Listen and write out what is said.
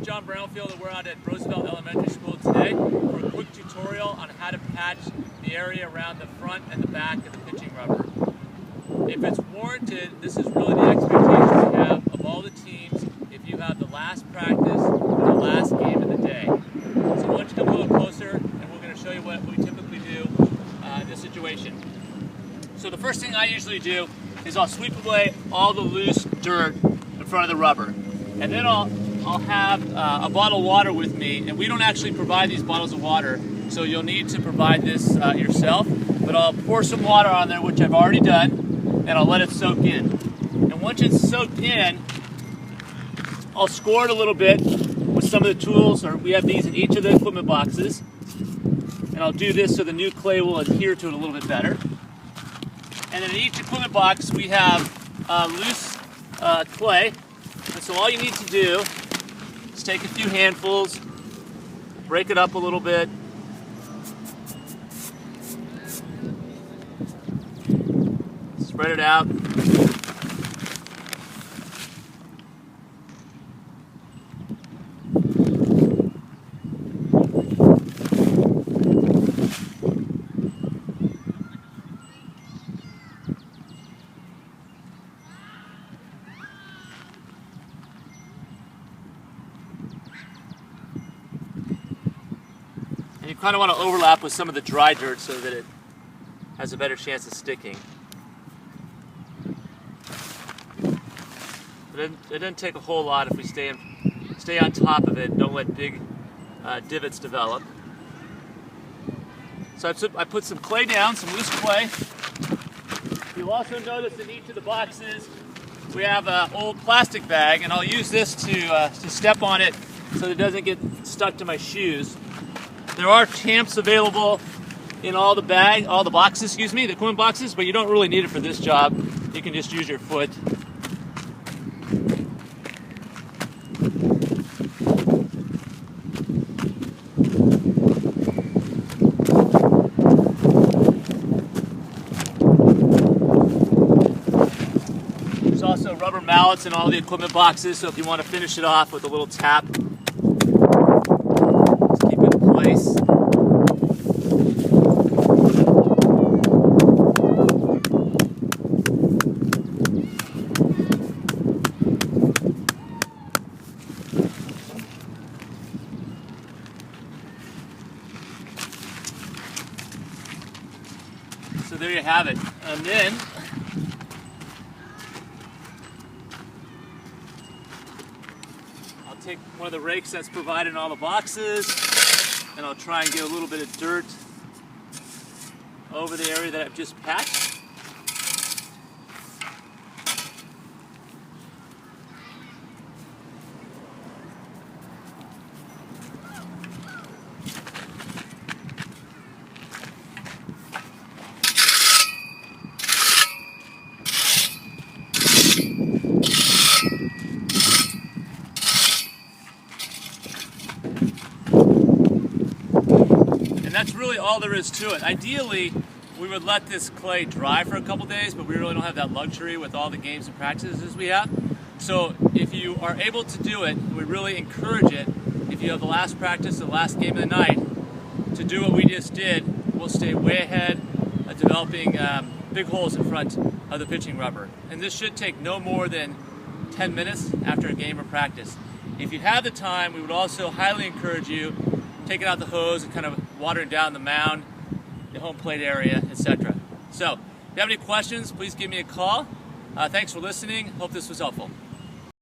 John Brownfield, and we're out at Roosevelt Elementary School today for a quick tutorial on how to patch the area around the front and the back of the pitching rubber. If it's warranted, this is really the expectation we have of all the teams if you have the last practice and the last game of the day. So why don't you come a little closer, and we're going to show you what we typically do in this situation. So the first thing I usually do is I'll sweep away all the loose dirt in front of the rubber. And then I'll have a bottle of water with me, and we don't actually provide these bottles of water, so you'll need to provide this yourself. But I'll pour some water on there, which I've already done, and I'll let it soak in. And once it's soaked in, I'll score it a little bit with some of the tools, or we have these in each of the equipment boxes. And I'll do this so the new clay will adhere to it a little bit better. And then in each equipment box we have loose clay. And so all you need to do is take a few handfuls, break it up a little bit, spread it out. And you kind of want to overlap with some of the dry dirt so that it has a better chance of sticking. But it doesn't take a whole lot if we stay on top of it and don't let big divots develop. So I put some clay down, some loose clay. You'll also notice in each of the boxes we have an old plastic bag, and I'll use this to step on it so that it doesn't get stuck to my shoes. There are tamps available in all the boxes, the equipment boxes, but you don't really need it for this job. You can just use your foot. There's also rubber mallets in all the equipment boxes, so if you want to finish it off with a little tap, so there you have it. And then I'll take one of the rakes that's provided in all the boxes, and I'll try and get a little bit of dirt over the area that I've just patched. And that's really all there is to it. Ideally, we would let this clay dry for a couple days, but we really don't have that luxury with all the games and practices we have. So if you are able to do it, we really encourage it. If you have the last practice, the last game of the night, to do what we just did, we'll stay way ahead of developing big holes in front of the pitching rubber. And this should take no more than 10 minutes after a game or practice. If you have the time, we would also highly encourage you taking out the hose and kind of watering down the mound, the home plate area, etc. So, if you have any questions, please give me a call. Thanks for listening. Hope this was helpful.